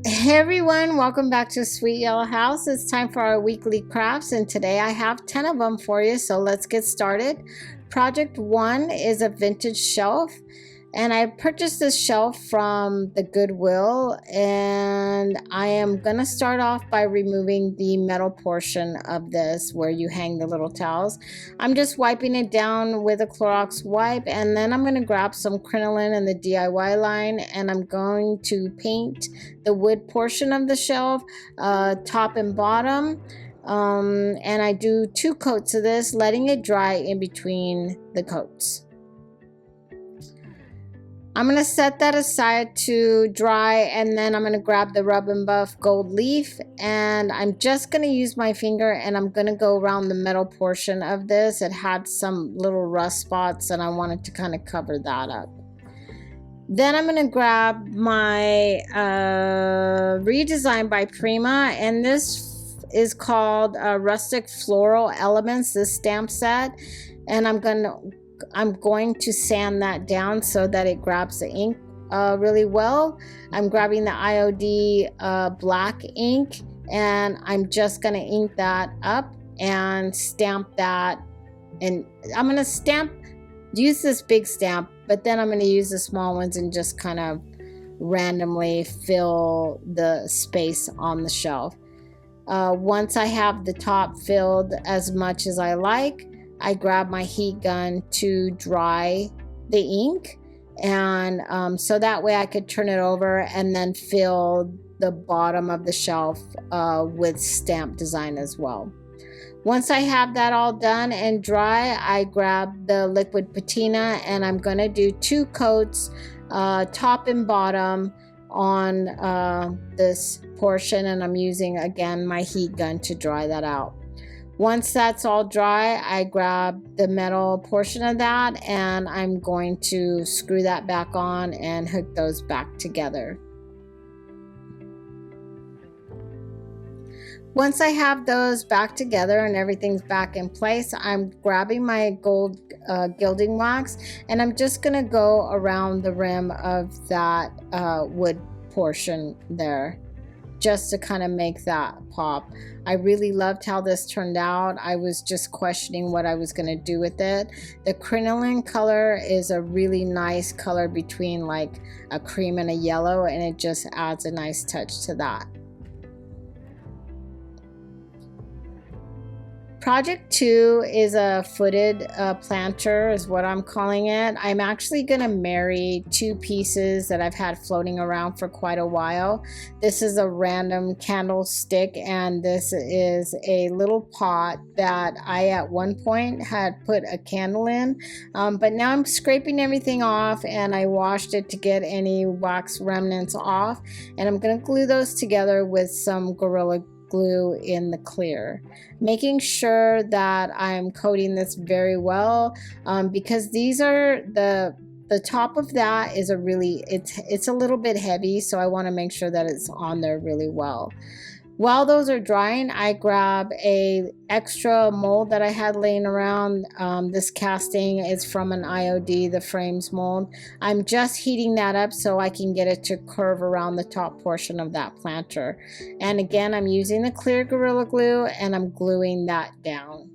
Hey everyone, welcome back to Sweet Yellow House. It's time for our weekly crafts, and today I have 10 of them for you, so let's get started. Project 1 is a vintage shelf, and I purchased this shelf from the Goodwill, and I am gonna start off by removing the metal portion of this where you hang the little towels. I'm just wiping it down with a Clorox wipe, and then I'm gonna grab some crinoline in the DIY line, and I'm going to paint the wood portion of the shelf, top and bottom. And I do 2 coats of this, letting it dry in between the coats. I'm going to set that aside to dry, and then I'm going to grab the Rub and Buff gold leaf, and I'm just going to use my finger, and I'm going to go around the metal portion of this. It had some little rust spots, and I wanted to kind of cover that up. Then I'm going to grab my Redesign by Prima, and this is called Rustic Floral Elements, this stamp set, and I'm going to sand that down so that it grabs the ink really well. I'm grabbing the IOD black ink, and I'm just going to ink that up and stamp that. And I'm going to use this big stamp, but then I'm going to use the small ones and just kind of randomly fill the space on the shelf. Once I have the top filled as much as I like, I grab my heat gun to dry the ink, and so that way I could turn it over and then fill the bottom of the shelf with stamp design as well. Once I have that all done and dry, I grab the liquid patina, and I'm going to do 2 coats, top and bottom, on this portion, and I'm using again my heat gun to dry that out. Once that's all dry, I grab the metal portion of that, and I'm going to screw that back on and hook those back together. Once I have those back together and everything's back in place, I'm grabbing my gold gilding wax, and I'm just going to go around the rim of that wood portion there, just to kind of make that pop. I really loved how this turned out. I was just questioning what I was going to do with it. The crinoline color is a really nice color between like a cream and a yellow, and it just adds a nice touch to that. Project 2 is a footed planter, is what I'm calling it. I'm actually going to marry 2 pieces that I've had floating around for quite a while. This is a random candlestick, and this is a little pot that I at one point had put a candle in, but now I'm scraping everything off, and I washed it to get any wax remnants off, and I'm going to glue those together with some Gorilla Glue in the clear, making sure that I'm coating this very well, because these are the top of that is it's a little bit heavy, so I want to make sure that it's on there really well. While those are drying, I grab a extra mold that I had laying around. This casting is from an IOD, the frames mold. I'm just heating that up so I can get it to curve around the top portion of that planter. And again, I'm using the clear Gorilla Glue, and I'm gluing that down.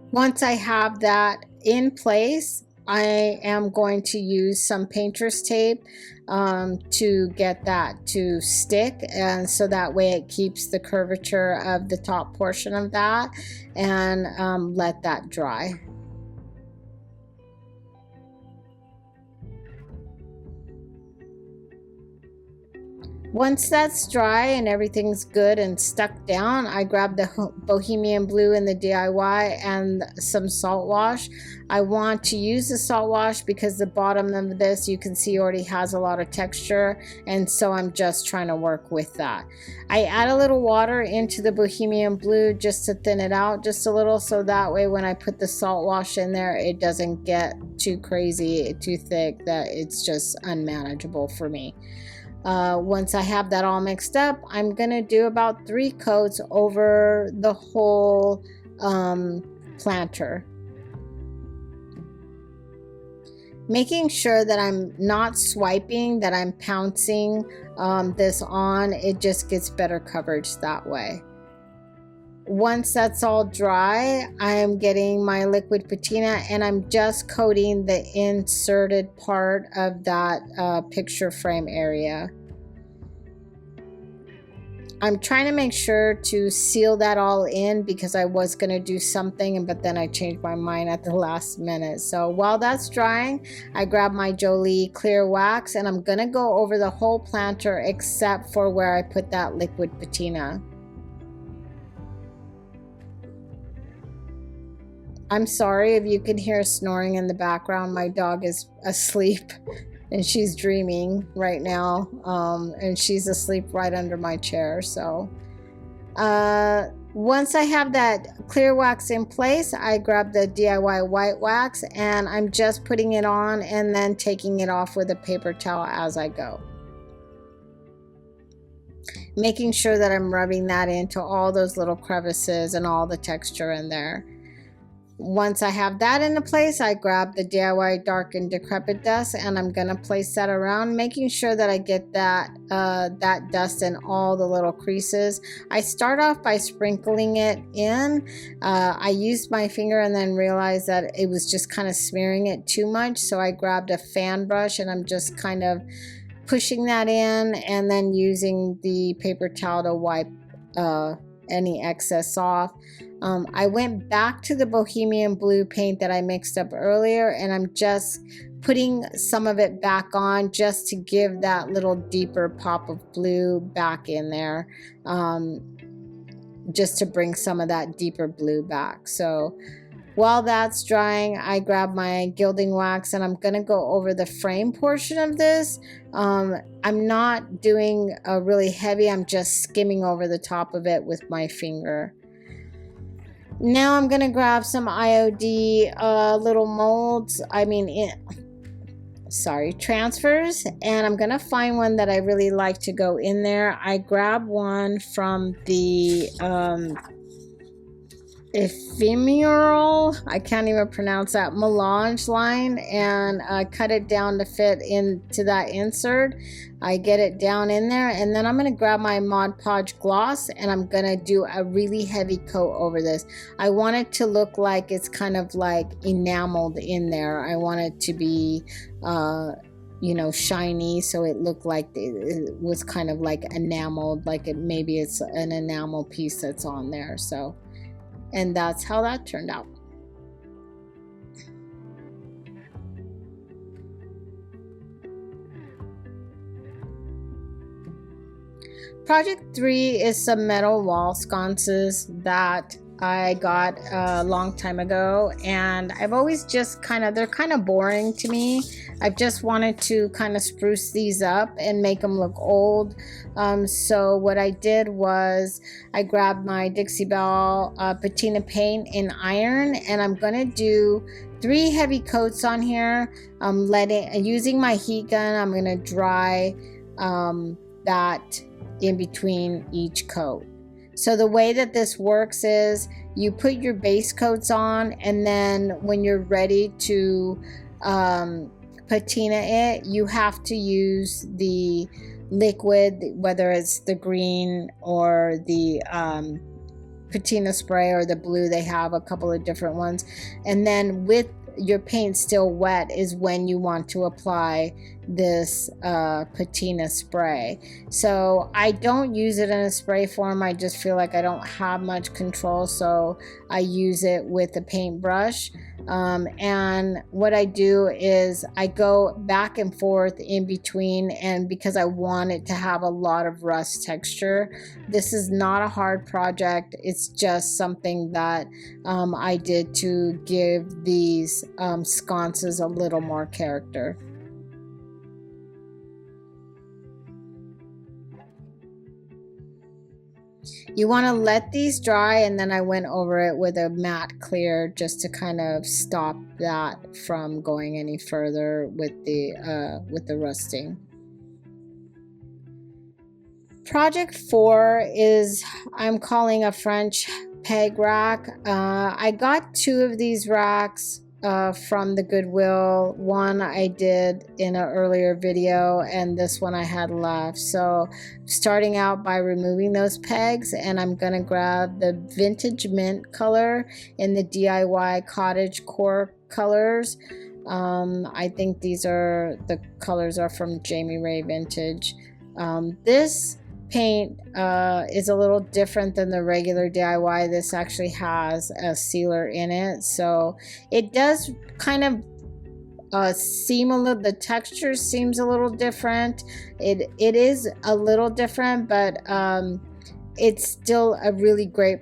Once I have that in place, I am going to use some painter's tape to get that to stick, and so that way it keeps the curvature of the top portion of that, and let that dry. Once that's dry and everything's good and stuck down, I grab the Bohemian Blue in the DIY and some salt wash. I want to use the salt wash because the bottom of this, you can see, already has a lot of texture, and so I'm just trying to work with that. I add a little water into the Bohemian Blue just to thin it out just a little, so that way when I put the salt wash in there, it doesn't get too crazy, too thick, that it's just unmanageable for me. Once I have that all mixed up, I'm gonna do about 3 coats over the whole planter. making sure that I'm not swiping, that I'm pouncing this on. It just gets better coverage that way. Once that's all dry, I'm getting my liquid patina and I'm just coating the inserted part of that picture frame area. I'm trying to make sure to seal that all in because I was going to do something, but then I changed my mind at the last minute. So while that's drying, I grab my Jolie clear wax and I'm going to go over the whole planter except for where I put that liquid patina. I'm sorry if you can hear snoring in the background. My dog is asleep and she's dreaming right now, and she's asleep right under my chair. So once I have that clear wax in place, I grab the DIY white wax and I'm just putting it on and then taking it off with a paper towel as I go, making sure that I'm rubbing that into all those little crevices and all the texture in there. Once I have that into place, I grab the DIY dark and decrepit dust and I'm gonna place that around, making sure that I get that that dust in all the little creases. I start off by sprinkling it in. I used my finger and then realized that it was just kind of smearing it too much, so I grabbed a fan brush and I'm just kind of pushing that in and then using the paper towel to wipe any excess off. I went back to the bohemian blue paint that I mixed up earlier and I'm just putting some of it back on just to give that little deeper pop of blue back in there, just to bring some of that deeper blue back. So while that's drying, I grab my gilding wax and I'm gonna go over the frame portion of this. I'm not doing a really heavy, I'm just skimming over the top of it with my finger. Now I'm gonna grab some IOD little molds, transfers, and I'm gonna find one that I really like to go in there. I grab one from the ephemeral, I can't even pronounce that, melange line, and cut it down to fit into that insert. I get it down in there and then I'm going to grab my Mod Podge gloss and I'm going to do a really heavy coat over this. I want it to look like it's kind of like enameled in there. I want it to be you know, shiny, so it looked like it was kind of like enameled, like maybe it's an enamel piece that's on there. So, and that's how that turned out. Project 3 is some metal wall sconces that I got a long time ago, and I've always just they're kind of boring to me. I've just wanted to kind of spruce these up and make them look old. So what I did was I grabbed my Dixie Belle patina paint in iron, and I'm gonna do 3 heavy coats on here. Using my heat gun, I'm gonna dry that in between each coat. So the way that this works is you put your base coats on, and then when you're ready to patina it, you have to use the liquid, whether it's the green or the patina spray or the blue. They have a couple of different ones, and then with your paint still wet is when you want to apply this patina spray. So I don't use it in a spray form. I just feel like I don't have much control, so I use it with a paintbrush. And what I do is I go back and forth in between, and because I want it to have a lot of rust texture. This is not a hard project. It's just something that I did to give these sconces a little more character. You want to let these dry, and then I went over it with a matte clear just to kind of stop that from going any further with the rusting. Project 4 is I'm calling a French peg rack. I got 2 of these racks from the Goodwill. One I did in an earlier video, and this one I had left. So starting out by removing those pegs, and I'm gonna grab the vintage mint color in the DIY cottage core colors. I think these are the colors are from Jamie Ray Vintage. This paint is a little different than the regular DIY. This actually has a sealer in it, so it does kind of seem a little, the texture seems a little different. It is a little different, but it's still a really great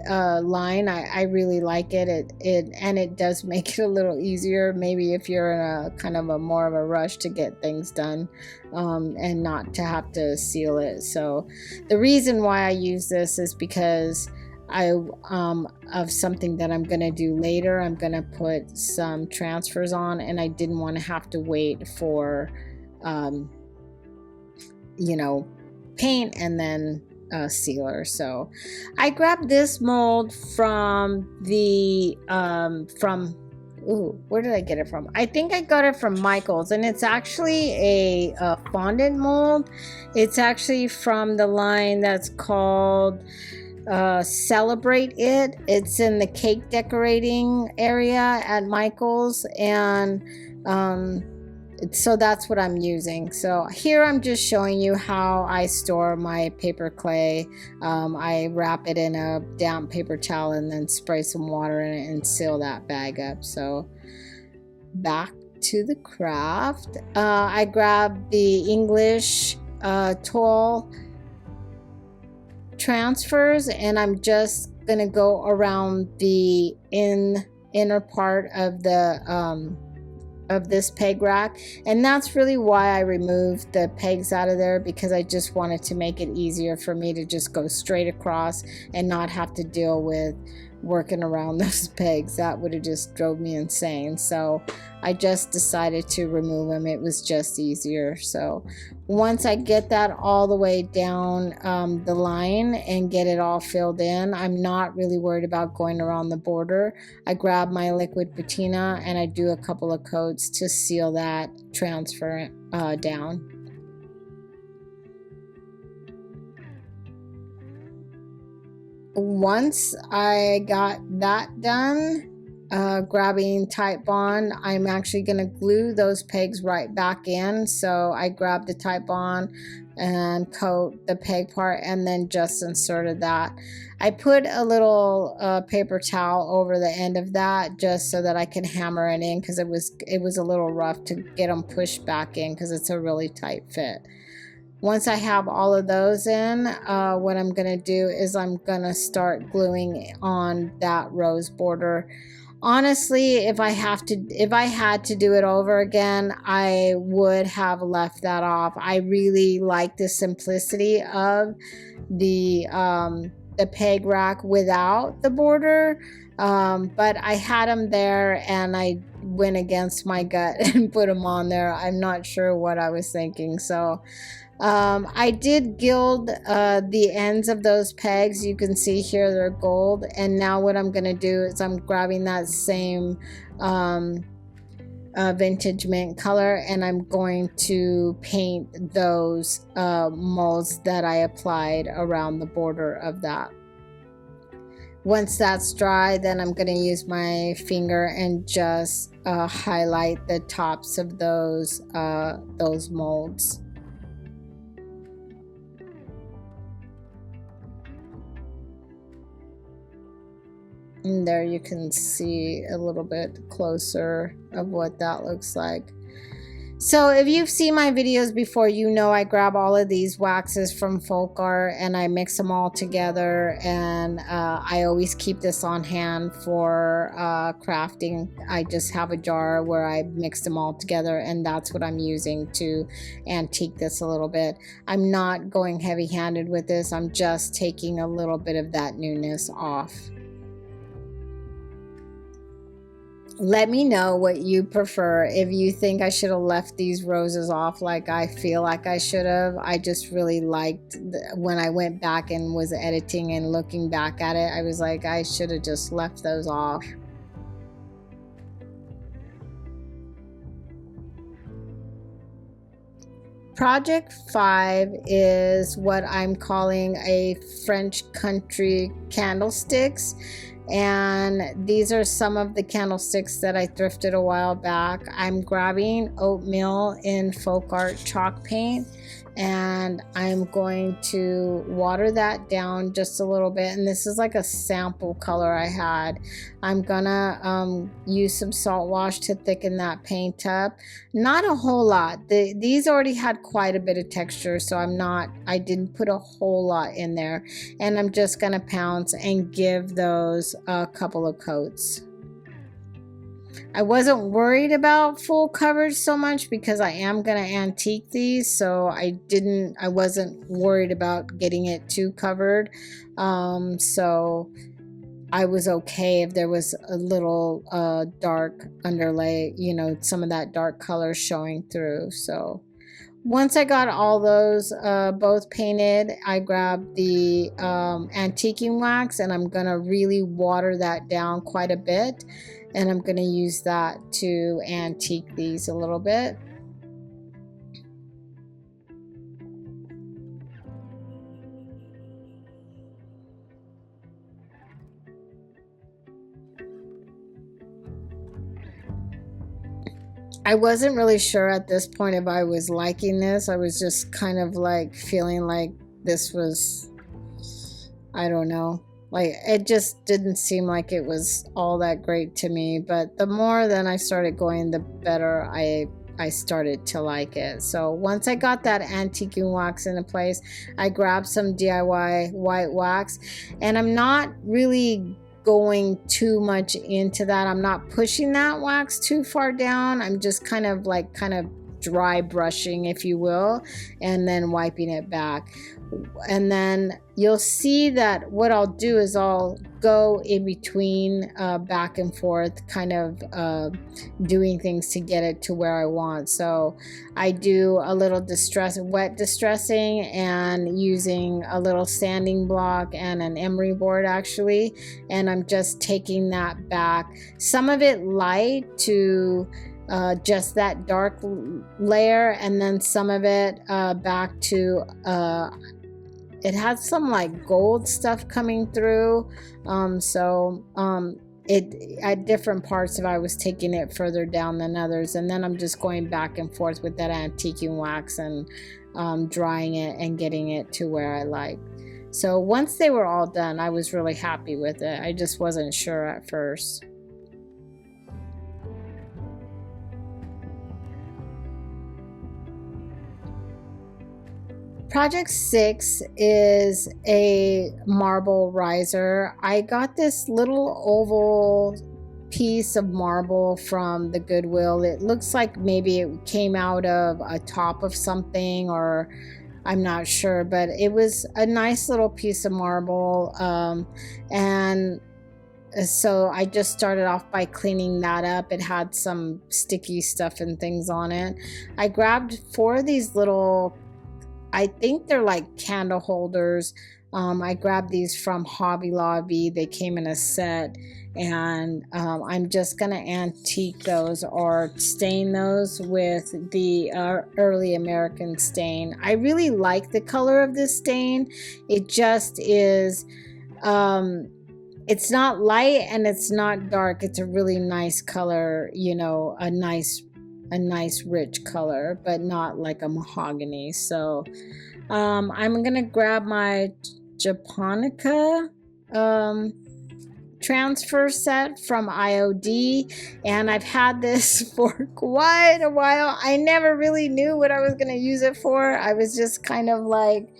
line. I really like it. And it does make it a little easier, maybe if you're in a kind of a more of a rush to get things done, and not to have to seal it. So the reason why I use this is because of something that I'm gonna do later. I'm gonna put some transfers on, and I didn't want to have to wait for you know, paint and then sealer. So I grabbed this mold from the where did I get it from? I think I got it from Michael's, and it's actually a fondant mold. It's actually from the line that's called Celebrate It. It's in the cake decorating area at Michael's, and so that's what I'm using. So here I'm just showing you how I store my paper clay. I wrap it in a damp paper towel and then spray some water in it and seal that bag up. So back to the craft. I grabbed the English tool transfers, and I'm just gonna go around the inner part of the of this peg rack, and that's really why I removed the pegs out of there, because I just wanted to make it easier for me to just go straight across and not have to deal with working around those pegs. That would have just drove me insane. So I just decided to remove them. It was just easier. So once I get that all the way down the line and get it all filled in, I'm not really worried about going around the border. I grab my liquid patina and I do a couple of coats to seal that transfer down. Once I got that done, grabbing Titebond, I'm actually going to glue those pegs right back in. So I grabbed the Titebond and coat the peg part, and then just inserted that. I put a little paper towel over the end of that just so that I can hammer it in, because it was a little rough to get them pushed back in because it's a really tight fit. Once I have all of those in, what I'm going to do is I'm going to start gluing on that rose border. Honestly, if I had to do it over again, I would have left that off. I really like the simplicity of the peg rack without the border, but I had them there and I went against my gut and put them on there. I'm not sure what I was thinking. So I did gild the ends of those pegs. You can see here they're gold. And now what I'm going to do is I'm grabbing that same vintage mint color, and I'm going to paint those molds that I applied around the border of that. Once that's dry, then I'm going to use my finger and just highlight the tops of those molds. And there you can see a little bit closer of what that looks like. So if you've seen my videos before, you know I grab all of these waxes from Folk Art and I mix them all together, and I always keep this on hand for crafting. I just have a jar where I mix them all together, and that's what I'm using to antique this a little bit. I'm not going heavy-handed with this. I'm just taking a little bit of that newness off. Let me know what you prefer. If you think I should have left these roses off like I feel like I should have. I just really liked when I went back and was editing and looking back at it, I was like, I should have just left those off. Project 5 is what I'm calling a French country candlesticks. And these are some of the candlesticks that I thrifted a while back. I'm grabbing oatmeal in folk art chalk paint, and I'm going to water that down just a little bit. And this is like a sample color I had. I'm gonna use some salt wash to thicken that paint up. Not a whole lot. These already had quite a bit of texture, so I didn't put a whole lot in there. And I'm just gonna pounce and give those a couple of coats. I wasn't worried about full coverage so much because I am going to antique these, so I wasn't worried about getting it too covered. So I was okay if there was a little dark underlay, you know, some of that dark color showing through. So once I got all those both painted, I grabbed the antiquing wax, and I'm going to really water that down quite a bit. And I'm going to use that to antique these a little bit. I wasn't really sure at this point if I was liking this. I was just kind of like feeling like this was, I don't know. Like, it just didn't seem like it was all that great to me. But the more that I started going, the better I started to like it. So once I got that antiquing wax into place, I grabbed some DIY white wax. And I'm not really going too much into that. I'm not pushing that wax too far down. I'm just kind of dry brushing, if you will, and then wiping it back. And then you'll see that what I'll do is I'll go in between back and forth, kind of doing things to get it to where I want. So I do a little wet distressing, and using a little sanding block and an emery board actually, and I'm just taking that back, some of it light to just that dark layer, and then some of it back to it had some like gold stuff coming through, it at different parts, if I was taking it further down than others. And then I'm just going back and forth with that antiquing wax and drying it and getting it to where I like. So once they were all done, I was really happy with it. I just wasn't sure at first. Project 6 is a marble riser. I got this little oval piece of marble from the Goodwill. It looks like maybe it came out of a top of something, or I'm not sure, but it was a nice little piece of marble. And so I just started off by cleaning that up. It had some sticky stuff and things on it. I grabbed 4 of these little, I think they're like candle holders. I grabbed these from Hobby Lobby. They came in a set, and I'm just gonna antique those or stain those with the early American stain. I really like the color of this stain. It just is, it's not light and it's not dark. It's a really nice color, you know, a nice rich color, but not like a mahogany. So I'm gonna grab my Japonica transfer set from IOD, and I've had this for quite a while. I never really knew what I was gonna use it for. I was just kind of like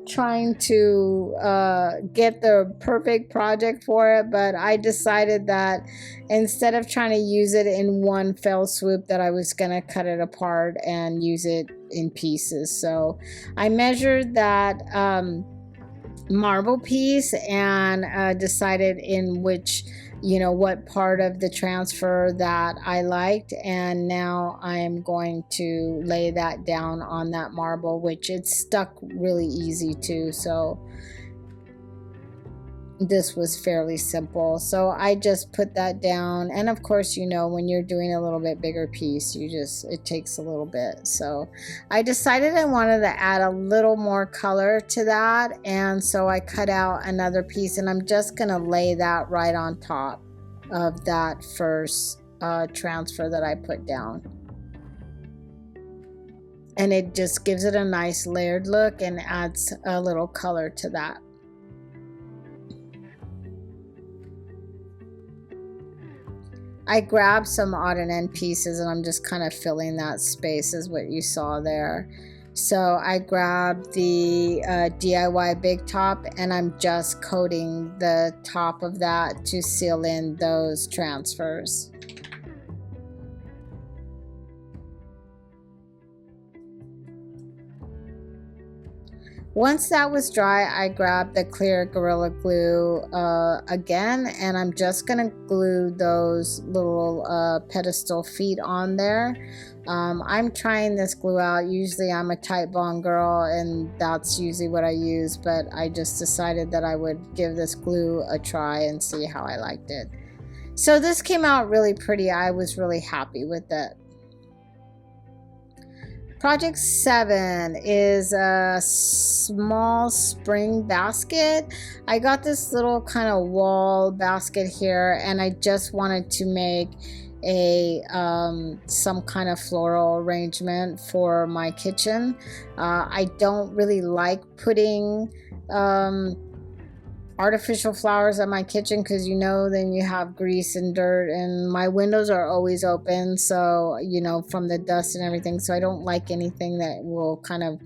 trying to get the perfect project for it, but I decided that instead of trying to use it in one fell swoop, that I was gonna cut it apart and use it in pieces. So I measured that marble piece and decided in which, you know, what part of the transfer that I liked, and now I'm going to lay that down on that marble, which it stuck really easy too. So this was fairly simple, so I just put that down. And of course, you know, when you're doing a little bit bigger piece, it takes a little bit. So I decided I wanted to add a little more color to that, and so I cut out another piece, and I'm just gonna lay that right on top of that first transfer that I put down. And it just gives it a nice layered look and adds a little color to that. I grabbed some odd and end pieces, and I'm just kind of filling that space, is what you saw there. So I grabbed the DIY big top, and I'm just coating the top of that to seal in those transfers. Once that was dry, I grabbed the clear Gorilla Glue again, and I'm just gonna glue those little pedestal feet on there. I'm trying this glue out. Usually I'm a Titebond girl, and that's usually what I use, but I just decided that I would give this glue a try and see how I liked it. So this came out really pretty. I was really happy with it. Project 7 is a small spring basket. I got this little kind of wall basket here, and I just wanted to make a some kind of floral arrangement for my kitchen. I don't really like putting artificial flowers in my kitchen, because you know, then you have grease and dirt, and my windows are always open, so you know, from the dust and everything, so I don't like anything that will kind of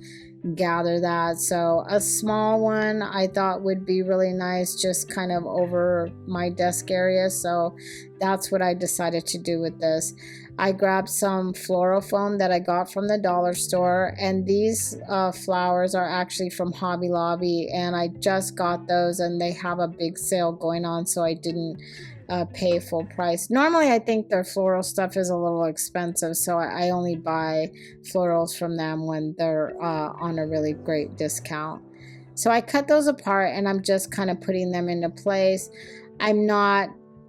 gather that. So a small one I thought would be really nice, just kind of over my desk area, so that's what I decided to do with this. I grabbed some floral foam that I got from the dollar store, and these flowers are actually from Hobby Lobby, and I just got those, and they have a big sale going on, so I didn't pay full price. Normally I think their floral stuff is a little expensive, so I only buy florals from them when they're on a really great discount. So I cut those apart, and I'm just kind of putting them into place. I'm not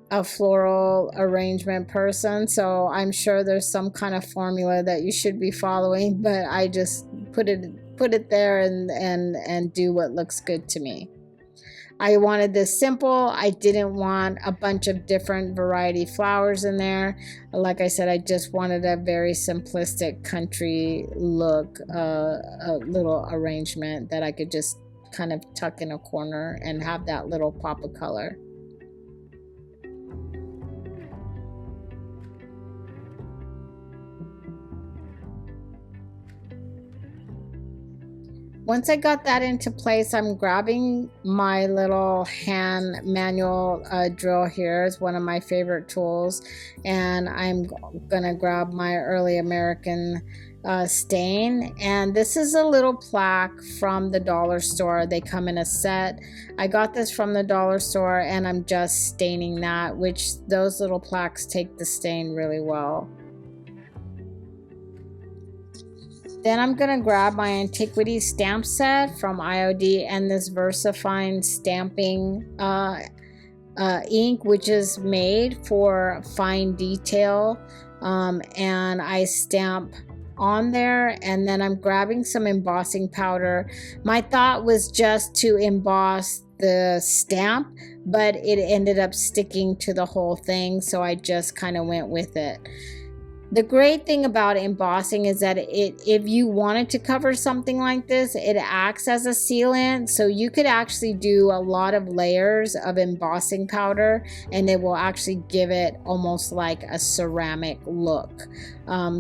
a floral arrangement person, so I'm sure there's some kind of formula that you should be following, but I just put it there and do what looks good to me. I wanted this simple. I didn't want a bunch of different variety flowers in there. Like I said, I just wanted a very simplistic country look, a little arrangement that I could just kind of tuck in a corner and have that little pop of color. Once I got that into place, I'm grabbing my little hand manual drill here. It's one of my favorite tools, and I'm gonna grab my early American stain, and this is a little plaque from the dollar store. They come in a set. I got this from the dollar store, and I'm just staining that, which those little plaques take the stain really well. Then I'm gonna grab my antiquity stamp set from IOD and this VersaFine stamping ink, which is made for fine detail, and I stamp on there, and then I'm grabbing some embossing powder. My thought was just to emboss the stamp, but it ended up sticking to the whole thing, so I just kind of went with it. The great thing about embossing is that if you wanted to cover something like this, it acts as a sealant, so you could actually do a lot of layers of embossing powder, and it will actually give it almost like a ceramic look.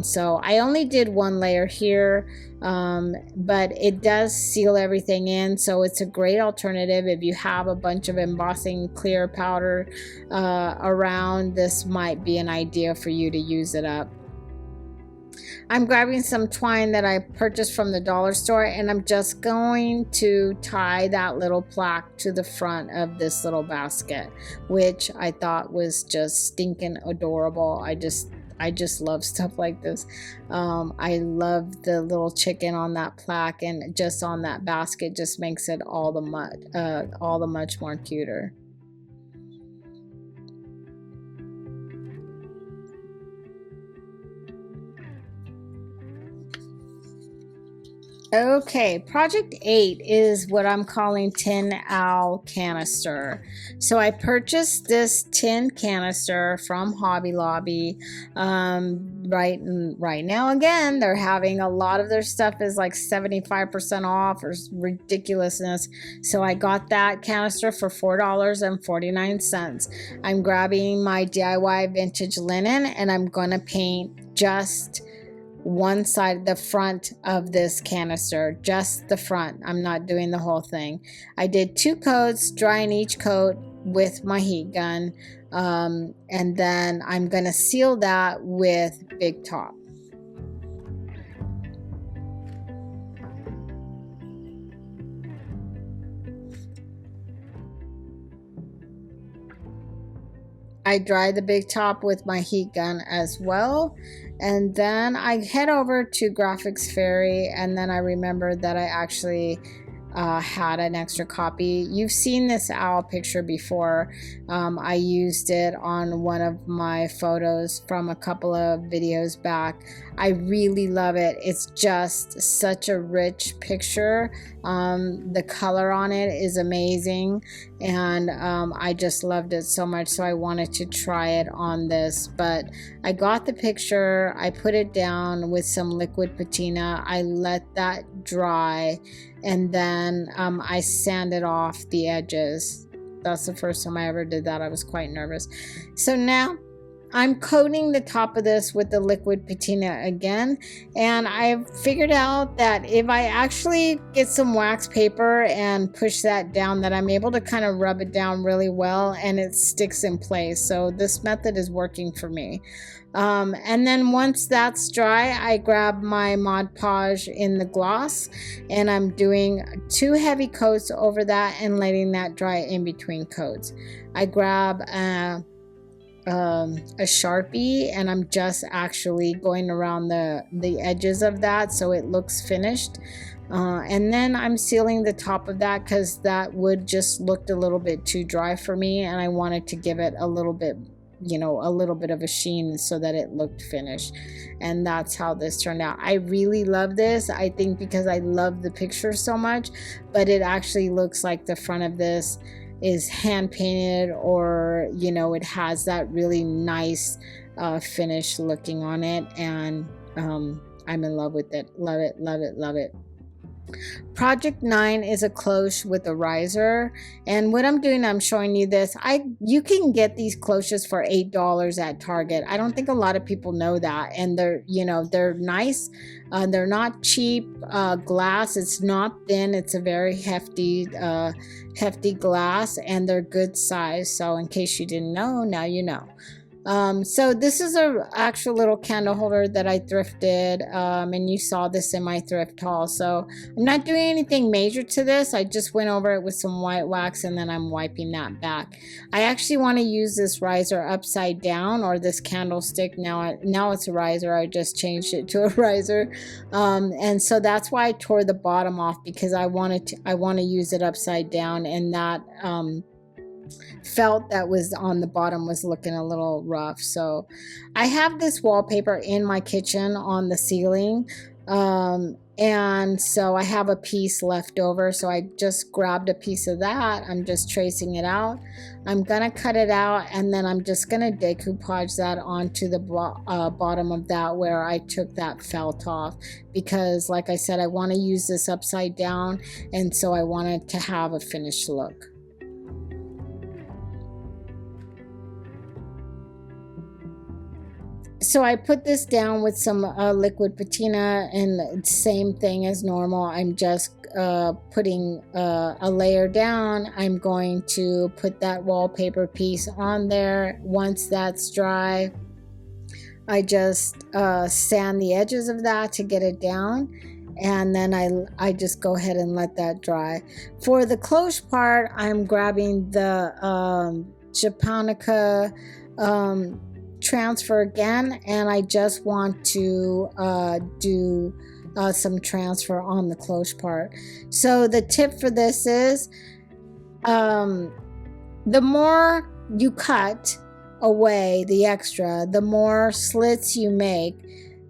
So I only did one layer here, but it does seal everything in, so it's a great alternative if you have a bunch of embossing clear powder around. This might be an idea for you to use it up. I'm grabbing some twine that I purchased from the dollar store, and I'm just going to tie that little plaque to the front of this little basket, which I thought was just stinking adorable. I just love stuff like this. I love the little chicken on that plaque, and just on that basket just makes it all the much more cuter. Okay, project 8 is what I'm calling Tin Owl Canister. So I purchased this tin canister from Hobby Lobby. Right now, again, they're having a lot of their stuff is like 75% off or ridiculousness. So I got that canister for $4.49. I'm grabbing my DIY vintage linen, and I'm gonna paint just one side, the front of this canister, just the front. I'm not doing the whole thing. I did 2 coats, drying each coat with my heat gun, and then I'm gonna seal that with Big Top. I dry the Big Top with my heat gun as well. And then I head over to Graphics Fairy, and then I remembered that I actually had an extra copy. You've seen this owl picture before. I used it on one of my photos from a couple of videos back. I really love it. It's just such a rich picture. The color on it is amazing, and I just loved it so much, so I wanted to try it on this. But I got the picture, I put it down with some liquid patina, I let that dry, and then I sanded off the edges. That's the first time I ever did that. I was quite nervous. So now I'm coating the top of this with the liquid patina again, and I figured out that if I actually get some wax paper and push that down, that I'm able to kind of rub it down really well and it sticks in place. So this method is working for me. And then once that's dry, I grab my Mod Podge in the gloss, and I'm doing 2 heavy coats over that and letting that dry in between coats. I grab a Sharpie, and I'm just actually going around the edges of that so it looks finished. And then I'm sealing the top of that because that wood just looked a little bit too dry for me, and I wanted to give it a little bit, you know, a little bit of a sheen so that it looked finished. And that's how this turned out. I really love this, I think because I love the picture so much, but it actually looks like the front of this is hand painted, or you know, it has that really nice finish looking on it, and I'm in love with it. Love it, love it, love it. Project 9 is a cloche with a riser, and what I'm doing, I'm showing you this. You can get these cloches for $8 at Target. I don't think a lot of people know that, and they're, you know, they're nice. They're not cheap glass. It's not thin. It's a very hefty glass, and they're good size. So in case you didn't know, now you know. So this is a actual little candle holder that I thrifted, and you saw this in my thrift haul. So I'm not doing anything major to this. I just went over it with some white wax, and then I'm wiping that back. I actually want to use this riser upside down, or this candlestick. Now it's a riser. I just changed it to a riser, and so that's why I tore the bottom off, because I want to use it upside down, and that felt that was on the bottom was looking a little rough. So I have this wallpaper in my kitchen on the ceiling, and so I have a piece left over, so I just grabbed a piece of that. I'm just tracing it out. I'm gonna cut it out, and then I'm just gonna decoupage that onto the bottom of that where I took that felt off, because like I said, I want to use this upside down, and so I wanted to have a finished look. So I put this down with some liquid patina, and same thing as normal. I'm just putting a layer down. I'm going to put that wallpaper piece on there. Once that's dry, I just sand the edges of that to get it down, and then I just go ahead and let that dry. For the cloche part, I'm grabbing the Japonica transfer again, and I just want to do some transfer on the cloche part. So the tip for this is the more you cut away the extra, the more slits you make,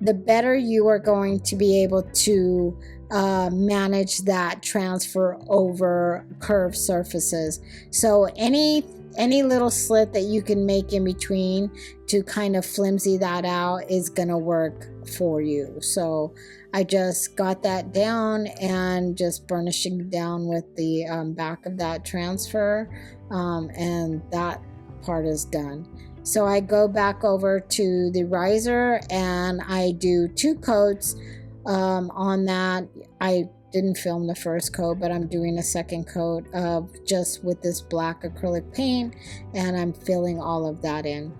the better you are going to be able to manage that transfer over curved surfaces. So any little slit that you can make in between to kind of flimsy that out is gonna work for you. So I just got that down and just burnishing down with the back of that transfer, and that part is done. So I go back over to the riser and I do 2 coats on that. I didn't film the first coat, but I'm doing a second coat just with this black acrylic paint, and I'm filling all of that in.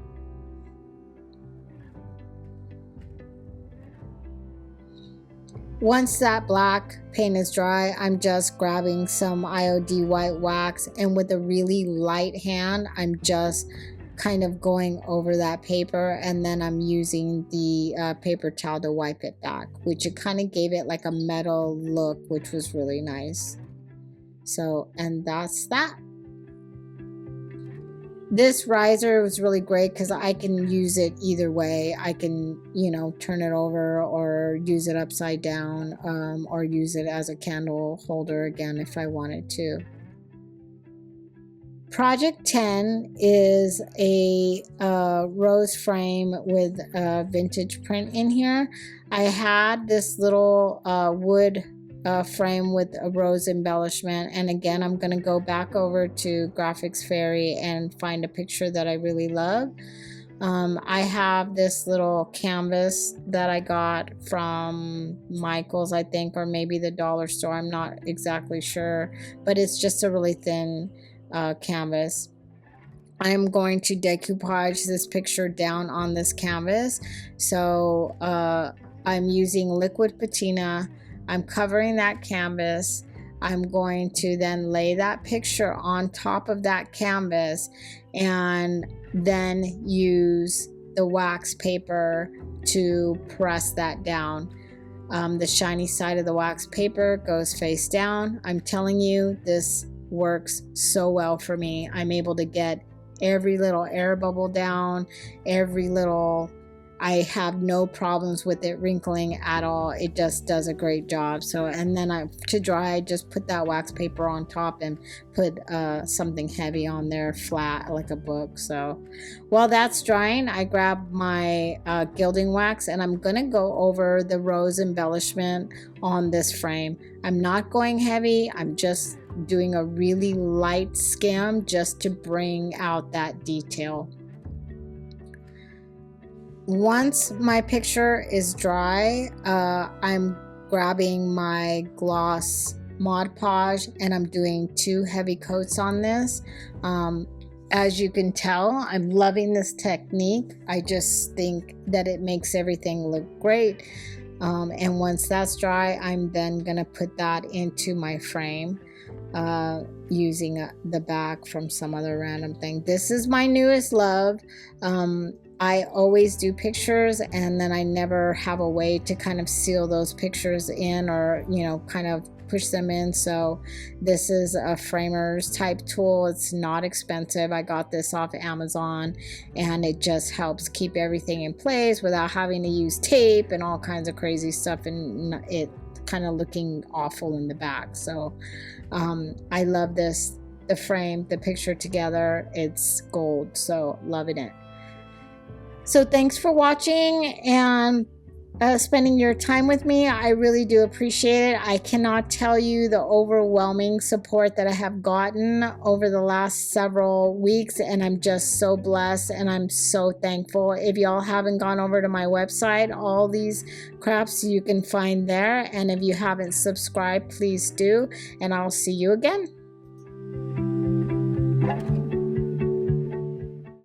Once that black paint is dry, I'm just grabbing some IOD white wax, and with a really light hand, I'm just kind of going over that paper, and then I'm using the paper towel to wipe it back, which it kind of gave it like a metal look, which was really nice. So, and that's that. This riser was really great because I can use it either way. I can, you know, turn it over or use it upside down, or use it as a candle holder again if I wanted to. Project 10 is a rose frame with a vintage print in here. I had this little wood frame with a rose embellishment, and again I'm going to go back over to Graphics Fairy and find a picture that I really love. I have this little canvas that I got from Michael's, I think, or maybe the dollar store, I'm not exactly sure, but it's just a really thin canvas. I'm going to decoupage this picture down on this canvas. So I'm using liquid patina. I'm covering that canvas. I'm going to then lay that picture on top of that canvas and then use the wax paper to press that down. The shiny side of the wax paper goes face down. I'm telling you, this works so well for me. I'm able to get every little air bubble down, I have no problems with it wrinkling at all. It just does a great job. So, and then to dry, I just put that wax paper on top and put something heavy on there, flat like a book. So while that's drying, I grab my gilding wax and I'm gonna go over the rose embellishment on this frame. I'm not going heavy. I'm just doing a really light skim just to bring out that detail. Once my picture is dry, I'm grabbing my gloss Mod Podge and I'm doing 2 heavy coats on this. As you can tell, I'm loving this technique. I just think that it makes everything look great. And once that's dry, I'm then gonna put that into my frame using the back from some other random thing. This is my newest love. I always do pictures and then I never have a way to kind of seal those pictures in or, you know, kind of push them in. So this is a framers type tool. It's not expensive. I got this off Amazon and it just helps keep everything in place without having to use tape and all kinds of crazy stuff and it kind of looking awful in the back. So I love this, the frame, the picture together, it's gold. So loving it. So thanks for watching and spending your time with me. I really do appreciate it. I cannot tell you the overwhelming support that I have gotten over the last several weeks, and I'm just so blessed and I'm so thankful. If y'all haven't gone over to my website, all these crafts you can find there, and if you haven't subscribed, please do, and I'll see you again.